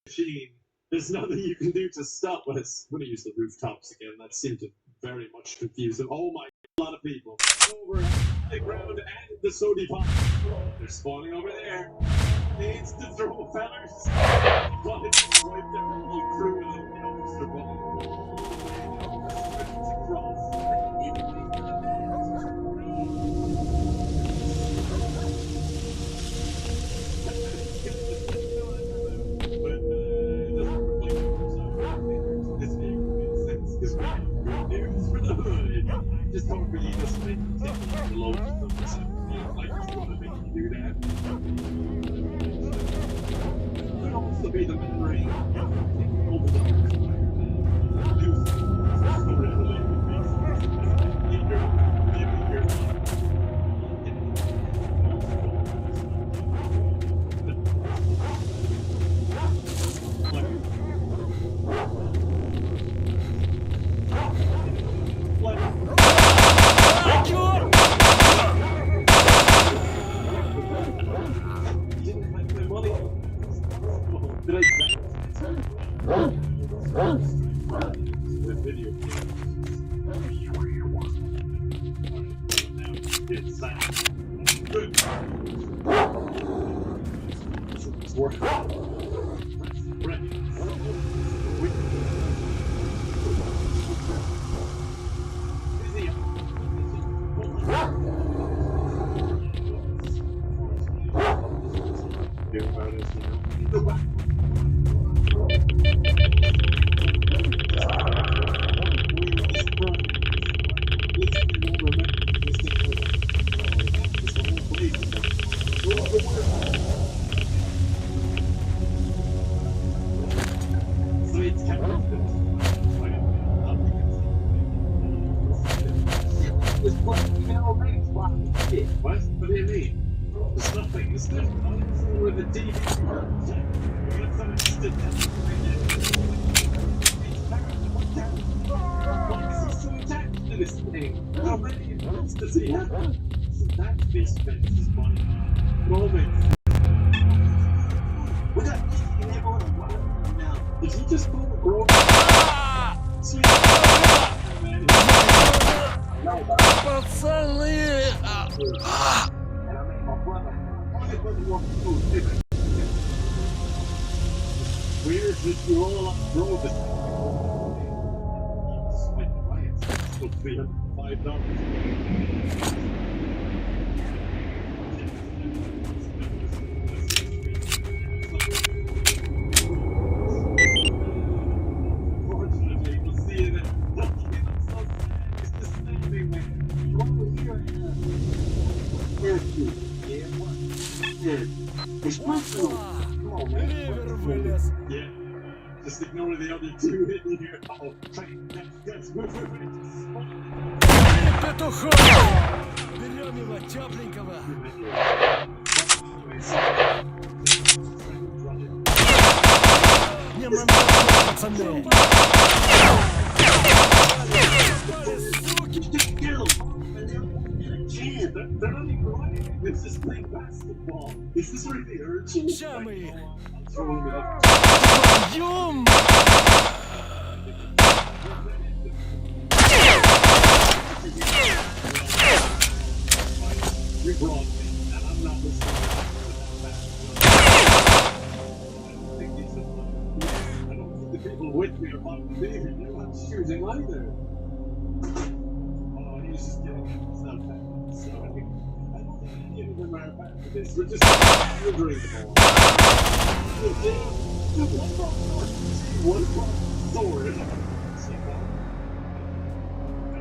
machine. There's nothing you can do to stop us. I'm going to use the rooftops again. That seemed to very much confuse them. Oh my, a lot of people. Over the ground and the sody pop. They're spawning over there. Needs to throw fellers. But it's wiped their whole crew of them. Dumpster bunny. Just don't really just make the loads of them. Like, just want to make you do that. Could also be the memory of What? What do you mean? There's nothing. There's nothing with the TV. Why is he so attached to this thing? How many events does he have? So that's this fence's money. Moments. We got now. Did he just pull the broke? Sweet. Пацаны! Weird that you all upload this. Sweet riots. Still $305. Yeah, just ignore the other two in here. Oh, yes, move. Петуха! Берем его тепленького. Не мандат, пацаны! They're not even running. It's just playing basketball. Is this where the urchin is? Ща мы их! I'm throwing it up. Твоем! You brought me, and I'm not listening to that. I don't think the people with me are about to be here. They're not choosing either. Oh, he's just getting it. It's not bad. So, I don't think any of them are bad for this. We're just ordering them all. One sword.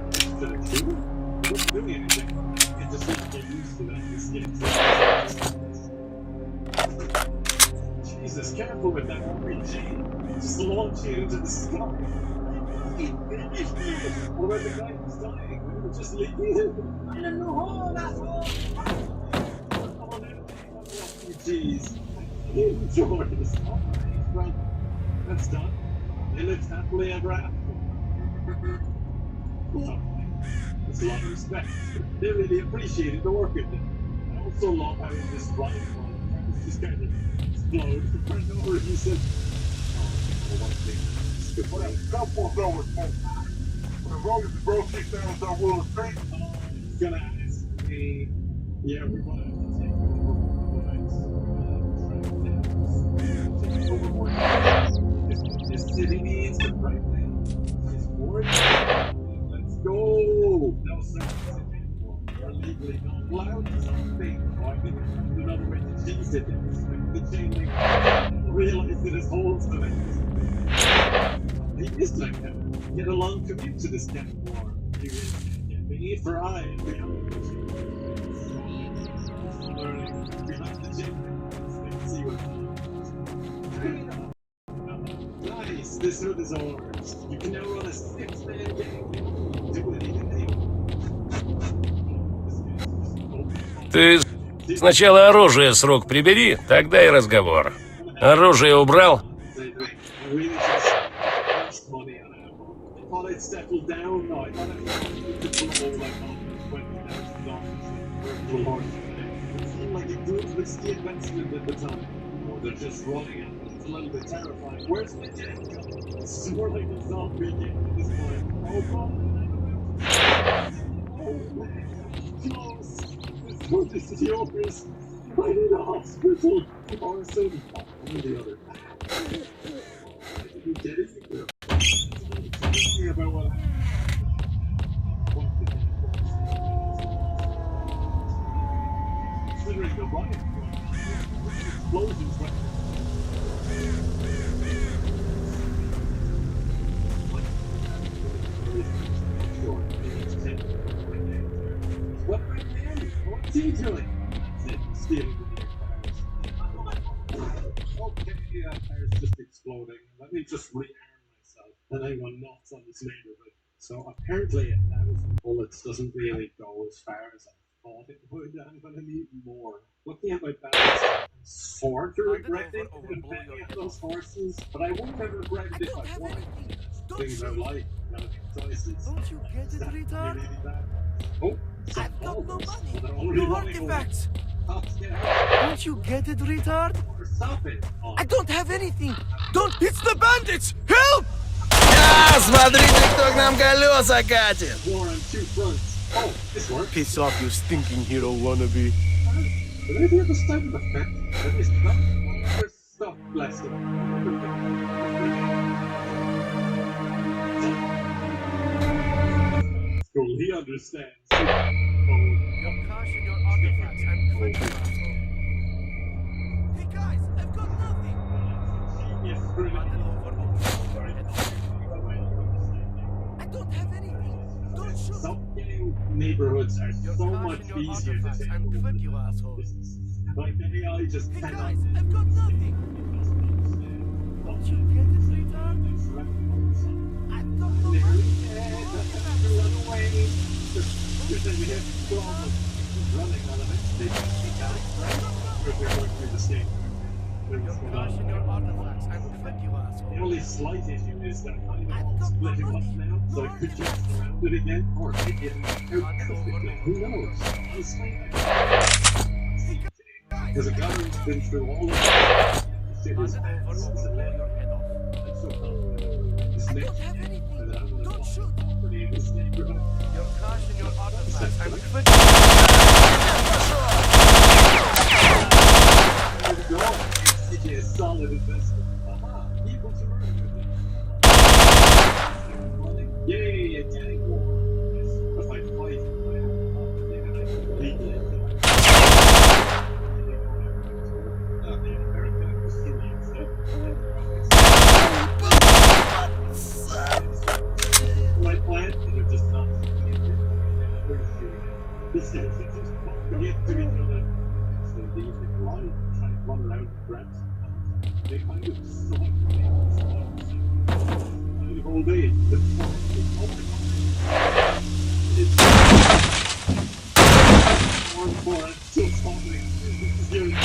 Instead of two, we're not doing anything. It just needs to get used to that. This game. Jesus, careful with that RPG. Just launch you into the sky. Or when the guy was dying, we were just leaving him. I'm in the hole, asshole! RPGs. Enjoy this. Alright, well, that's done. They lived happily ever after. Well, there's a lot of respect. They really appreciated the work of it. I also love how this rifle just kind of explode. I know where he said, one thing. Good Well, for that stuff will go with me. As long as the bro keeps down with our will of fate. He's gonna ask me. Yeah, we're gonna have to take over take over more. This city needs the right man. It's more. Let's go. No service anymore. We're legally not allowed to speak. Oh, I think I found another way to cheese it. The chain link. Realize that his holes in it. He is like that. Get a long commute to this kind of war. You get me for I and the other. Learning behind the chain link. Let's see what nice, this hood is ours. You can now run a 6-man gang. Do anything. Ты сначала оружие с рук прибери, тогда и разговор. Оружие убрал? Thought I'd settled down now. I thought I'd put all like $20,000 it seemed like a good risky investment at the time. Oh, they're just running out. It's a little bit terrifying. Where's the jet? It's more like a zombie game at this point. Oh, God. Oh, man. Close. This foot is yours. I need a hospital. Or some. Or the other. Did you get it? Thinking about what happened. Considering the riot, explosions right what right there? What's he doing? Stealing the cars. Okay, that car's just exploding. Let me just rearm myself. And I go nuts on this neighborhood. So apparently 1,000 bullets doesn't really go as far as I thought it would. I'm gonna need more. Looking at my balance, I'm sort of regretting betting at those horses, but I wouldn't have regretted if I won. Things I like, gotta make choices. Don't you get it, retard? Oh, some I've got no balls. money. Well, they're already No running away. artifacts. Cops get out. Don't you get it, retard? Stop it. Oh. I don't have anything. Don't. It's the bandits. Help! Смотрите, кто к нам колеса катит! War on two fronts. Oh, this works. Piss off, you stinking hero wannabe. Would I be able to start with a fact? That is not there's stuff blasted. Cool, he understands. Oh, Your cash and your artifacts. I'm quick, asshole. Hey guys, I've got nothing. genius brilliant. Hand it over. I don't have anything. Don't shoot. Some gang neighborhoods are Your so cash much and your easier to artifacts. take I'm over quick, than you asshole. business. Like the AI just Hey cannot. guys, I've got nothing. Don't you get it, retard? I've got no money. Your cash and your artifacts. I'm quick, you asshole. The only slight issue is that I'm split him up now, so I could just surround it again, or take it out perfectly. Who knows? Because the government's been through all of it. Hand it over or we'll blow your head off. This I next don't have anything. and I'm gonna Don't shoot. property in this neighborhood. Your cash and your artifacts. I'm quick. There we go. It's a solid investment. Aha, people to earn with it. Yay, a gang war. Yes, if I fight, I have property and I can legally enter the American Brazilian said. My plan, and they're just not. This is just forget to each other. So they use the line, try to run around and grab some. They kind of suck the whole day. It's more and more. I'm still talking.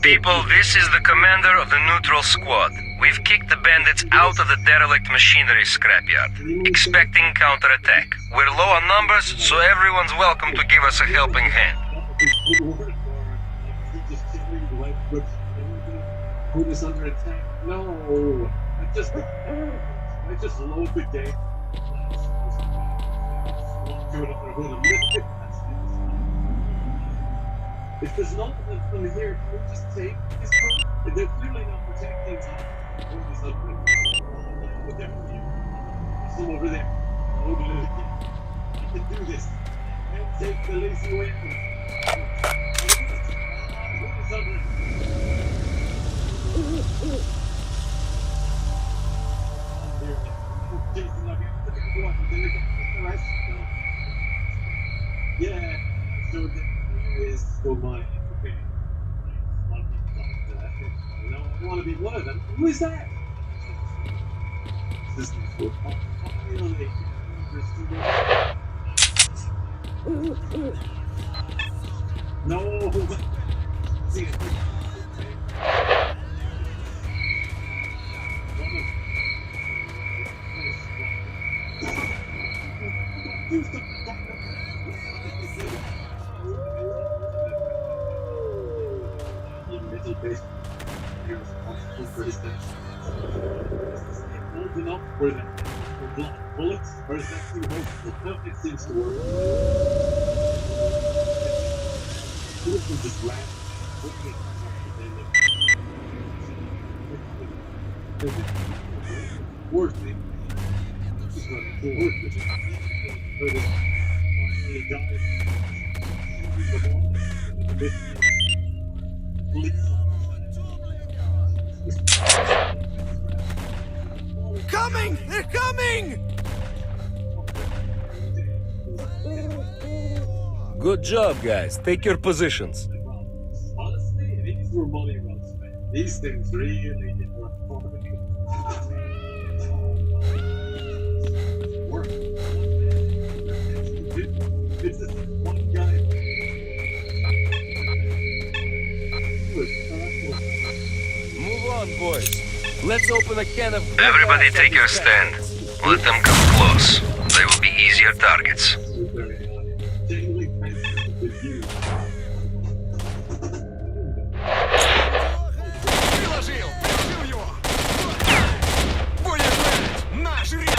People, this is the commander of the neutral squad. We've kicked the bandits out of the derelict machinery scrapyard, expecting counterattack. We're low on numbers, so everyone's welcome to give us a helping hand. Who is under attack? No! I just load the game. Walk to another hood a little bit faster. If there's none of them from here, can we just take this hood? They're clearly not protecting top. Who is under attack? But they're from here. There's some over there. Load it again. I can do this. And take the lazy way out. Who is under attack? Jason, I'll get to the one. Then we can put the rest. Yeah, so there is for my okay. A lot of people thought that. No, I want to be one of them. Who is that? This is for finally. No. See it. Enough for that for block bullets, or is that too hopeful? No, it seems to work. This will just ran. Worth it. Just running for worth it. But it finally died. Coming! They're coming! Good job, guys. Take your positions. Honestly, these were money well spent. These things really were work. It's just one guy. Move on, boys. Let's open a can of... Everybody take your stand. Let them come close. They will be easier targets. Приложил его! Будешь знать, наш рейд!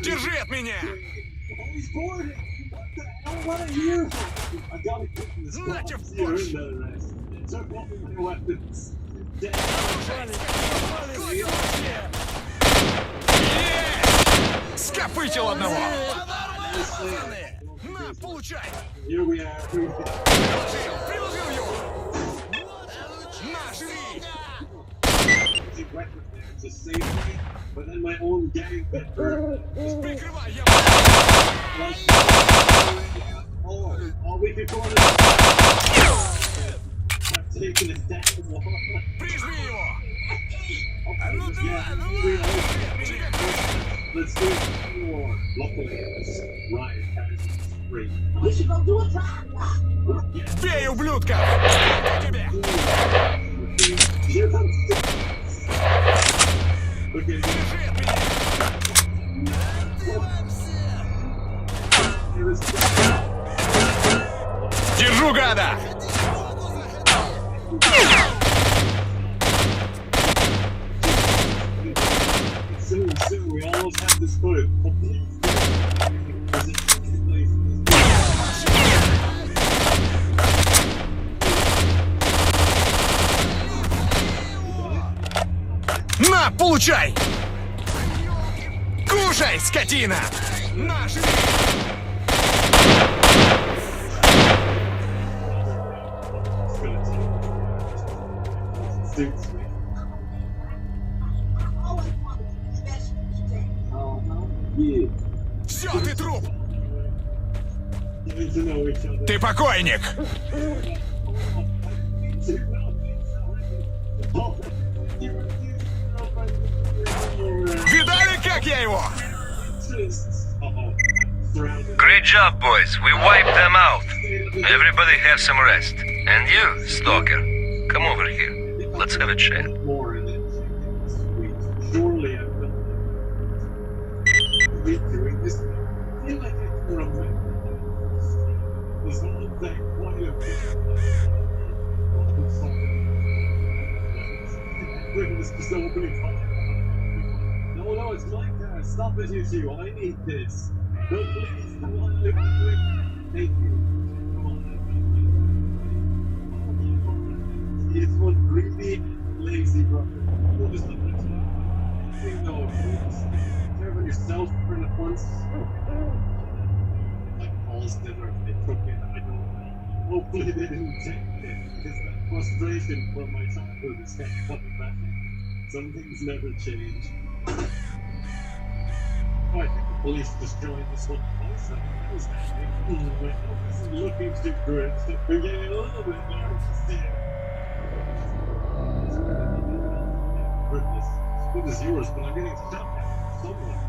Держи от меня! Нате в борщ! Скопытил одного! На, получай! Приложил его! На, живи! But then my own gang Прикрывай, я... all we could go on I've taken it down. Прижми его! Let's do it more. Luckily, it's Ryan has free. We should go do a drive. Бей, ублюдка! Тебе! Okay, Держи от меня! Держу, гада! soon, we almost have this hood. На, получай! Кушай, скотина! На, живи! Все, ты труп! Ты покойник! Oh, you refuse to throw my Видали, как я его? interests. Uh-oh. Surrounded. Great job, boys. We wiped them out. Everybody have some rest. And you, Stalker, come over here. Let's have a chat. More and then sweet. Surely I've done doing this. I feel like I can remember this whole thing quite a bit. Goodness, just opening fire. No, it's my car. Stop it, you two. I need this. No, please, come on. Thank you. Come on. It's one greedy, lazy brother. We'll just let it you know, please. Care about yourself for the once. Like Paul's dinner, if they took it, I don't know. Hopefully they didn't take it, because that frustration from my childhood is kind of coming back. Some things never change. Oh, I think the police just joined this one. What is happening? My house isn't looking too good. We're getting a little bit nervous here. Goodness, as good as yours, but I'm getting shot at somewhere.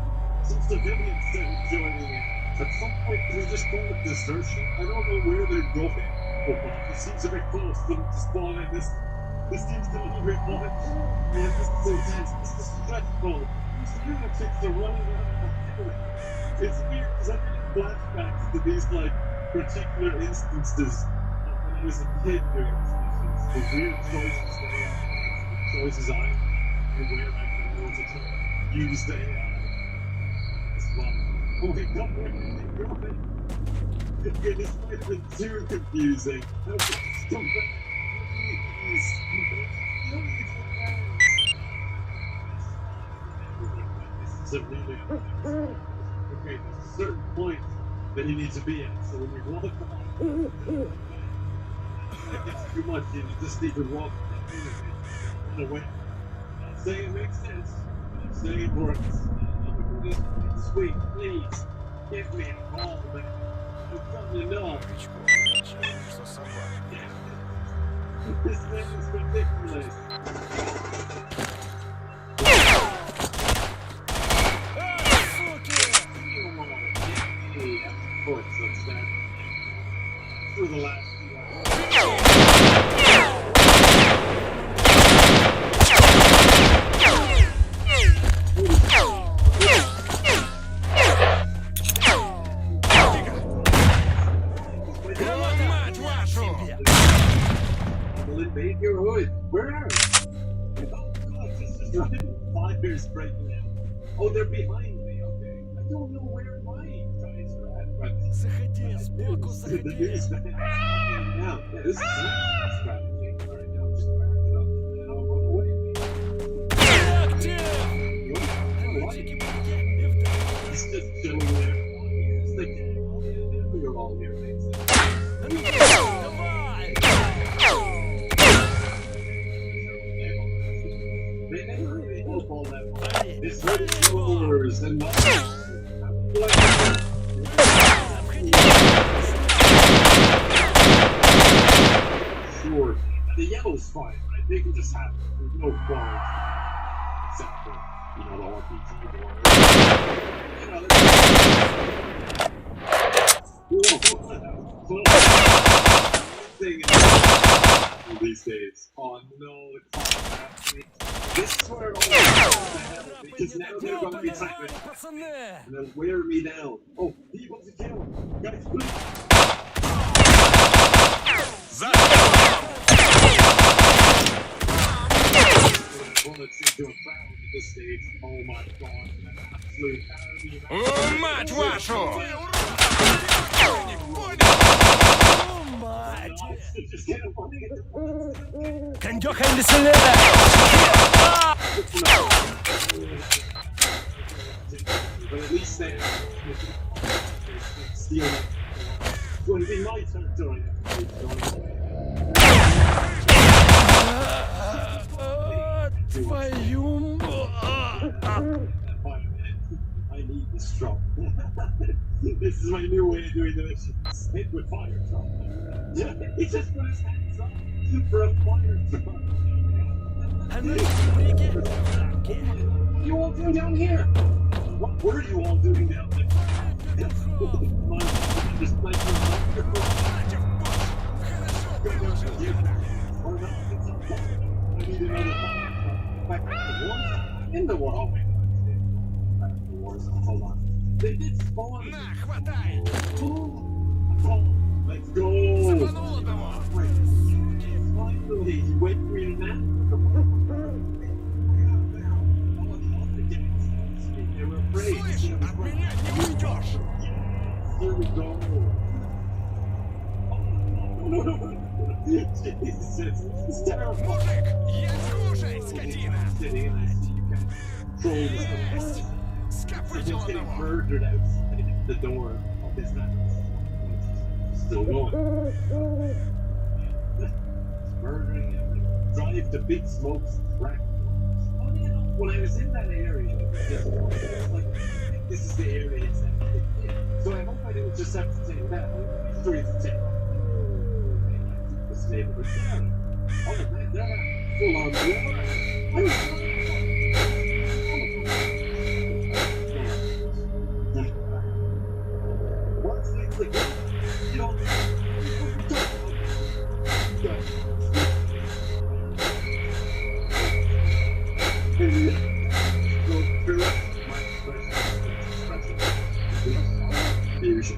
Some civilians started joining in. At some point, can we just call it desertion? I don't know where they're going. Oh, but it seems a bit close to them to spawn in this. This seems a little bit much. Man, this is intense. This is stressful. These lunatics are running around. It's weird because I'm getting flashbacks to these like particular instances of when I was a kid during these missions. The weird choices they have, the choices I made, and where I can go to try to use the AI as well. Oh my god, where did they go? Okay, this might have been too confusing. Okay, come back. Please. This is a really okay, there's a certain point that you need to be at, so when you walk off, it gets too much, you just need to walk in a way. I'm not saying it makes sense, but I'm saying it works. Sweet, please, give me a call, man. I've done enough. This thing is ridiculous. Course, that's that. For the last few hours. Will invade your hood? Where are you? Oh god, this is right. Fire's breaking out. Oh, they're behind me, okay. I don't know where my guys are at, but Заходи, сбоку the заходи. news that now, yeah, this is a strategy. Alright, now just back it up and I'll run away. Лучики были и вдали. He's just chilling there. Here's the gang. Oh, yeah, we're all here, makes sense. Давай! They never really help all that much. Вали, It's вали like его! yours and not sure. The yellow's fine, right? They can just have it. There's no qualms. Except for, you know, the RPG war. You know, these days. Oh no, it's happening. This is where it all happens, because now they're going to be typing Пацаны! and they'll wear me down. Oh, he wants to kill. Guys, please. Bullets into a crowd at this stage. Oh my god, an absolute army. Мать вашу! Мать! Just get him running at the Кондёха веселее! But at least they steal it. It's going to be my turn during it. Твою... I need this truck. This is my new way of doing the missions. Hit with fire truck. Yeah, he just put his hands up for a fire truck. What are you all doing down here? What were you all doing down there? Just playing with or not, it's not fun. I need another fun. Back to the wars? In the war. Oh, wait. Back to the wars. Hold on. They did spawn. Oh, let's go. Finally, wait for me now. They were afraid. Here we go. No. Jesus, it's terrible. Sitting and I see you guys control this. He's getting murdered outside the door of his house. Still going. Murdering him. Drive to Big Smoke's crack. Funny enough, when I was in that area, it was like, I think this is the area it's at. So I hope I didn't just have to take that. I'm sure it's take this neighborhood down. Oh man, they're full on war. What's next? You don't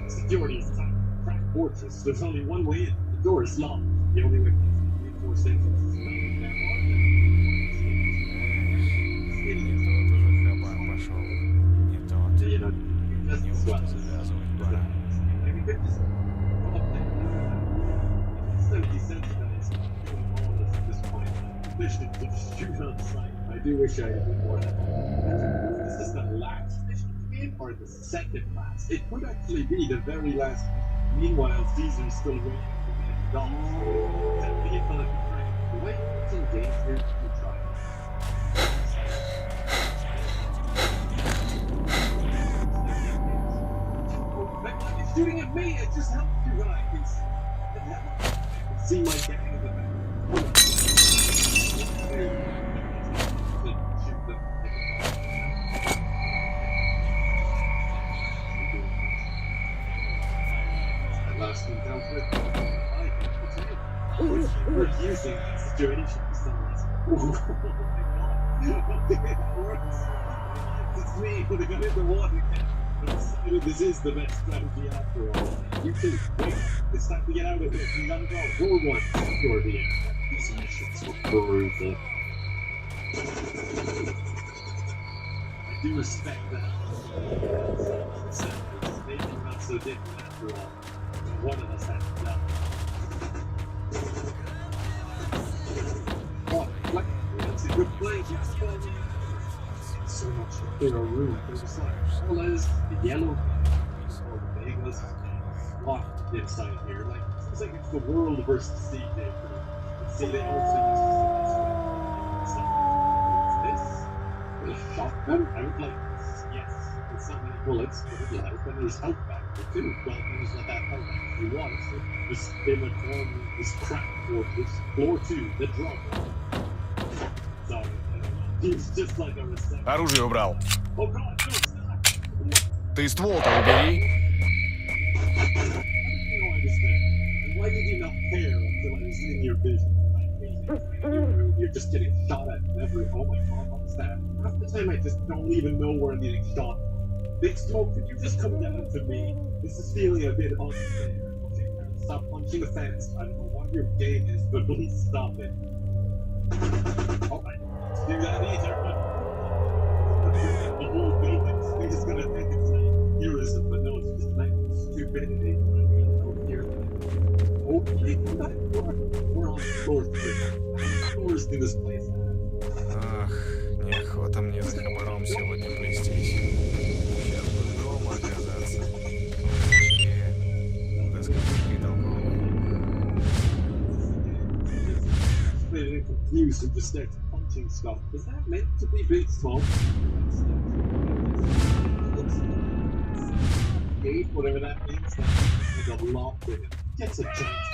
security is tight. Crack fortress. There's only one way in. The door is locked. The only way to reinforce entrances is you know, just as well. Maybe we could just go up there. Instead of desensitized, doing all this at this point, mission to shoot on sight. I do wish I had more than that. This is the last mission or the second last. It could actually be the very last. Meanwhile, Caesar's still waiting for me at the docks. That vehicle at the train. The way it's in danger, you try. It's shooting at me! It just helped you guys! I can see my gang in the back. Shoot them. Last one dealt with. We're using that situation for some reason. Oh my god. Okay, that works. It's me with a gun in the water. This is the best strategy after all. You too. Wait. It's time to get out of here. You gotta go. Roll one. You're the end. These missions were brutal. I do respect that. Maybe not so different after all. One of us has to die. Oh, what? That's a good place. So much bigger room. There's just like colors, the yellow, or the Vegas, locked inside here. Like, it's like it's the world versus sea day. See, they also use this. A shotgun? I would like this. Yes. It's not many bullets, but it'll help. And there's health back there too. Well, there's what that health actually was. So this form this crack fortress. Floor 2, the drum. So, he's just like a reception. Оружие убрал. Oh god, no, it's not. Ты ствол-то убери. How did you know I was there? And why did you not care until I was in your vision? You're just getting shot at every. Oh my god, what's that? Half the time I just don't even know where I'm getting shot. Big Smoke, could you just come down to me? This is feeling a bit unfair. Okay, stop punching the fence. I don't know what your game is, but please stop it. Alright, let's do that either. The whole building's just gonna think it's like heroism, but no, it's just like stupidity. Hopefully, come back. We're on floor 3. Floors in this place. Ах, неохота мне за хабаром сегодня плестись. Сейчас бы дома оказаться. Да с капушкой толковой. They're confused and just starts punching stuff. Is that meant to be Big Smoke? Gate, whatever that means, like a lock with it. Gets a chance.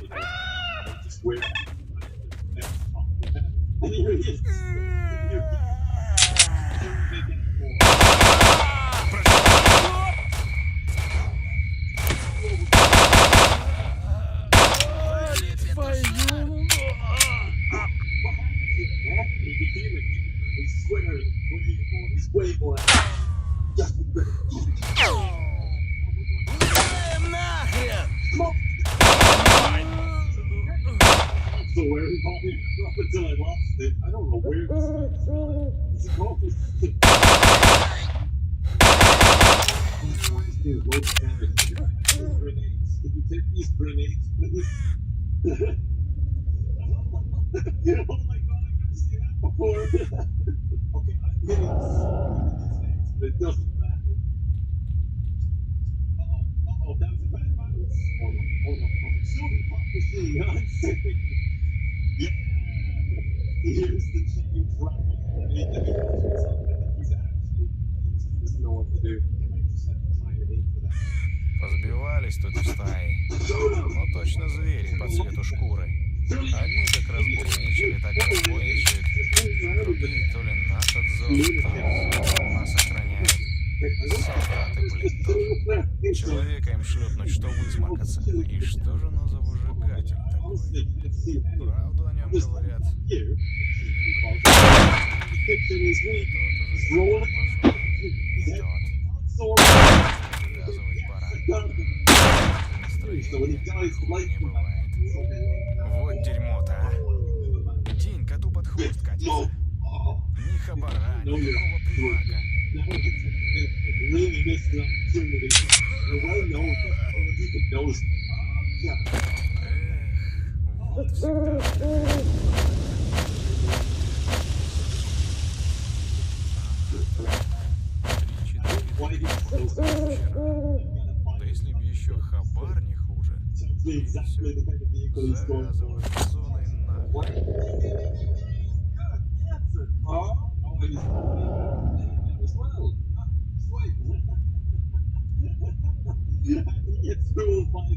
You know, just wear it. And here he is. Here he What happened to him, man? He became a gamer. He's swearing way more. He's way more. Just be ready. Smoke! So where he bought me up until I lost it. I don't know where this guy's from. Is he called this? Dude, loads of damage. Grenades. Can you take these grenades, please? Oh my god, I've never seen that before. Okay, I'm hitting so many of these things, but it doesn't matter. That was a bad bounce. Oh no. Shooting pop machine, I'm sick. Yeah! Here's the chicken trap. He doesn't know what to do. I might just have to try and aim for that. Позбивались тут в стае. Но точно звери по цвету шкуры. Одни как разбойничали, так и разбойничают. Другие то ли нас от зоны, то ли зона нас охраняют. Солдаты, блин, тоже. Человека им шлепнуть, что высморкаться. И что же оно за выжигатель такой? Правду о нем говорят. Или бред? Тот уже пошел. И тот. Завязывать пора. Настроение не бывает. Вот дерьмо-то, а. День коту под хвост катится. Ни хабара, никакого примарка. Really missed the opportunity. Well known, you can know. Вот всегда. Да если б еще хабар не хуже. И все. Завязываешь с зоной нахуй. It's ruled by the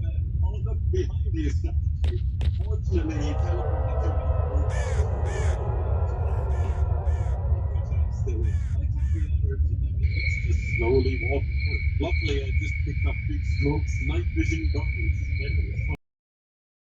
look behind you. Fortunately, he teleported to still in. I took the energy that he's just slowly walking. Luckily, I just picked up Big Smoke's night vision goggles.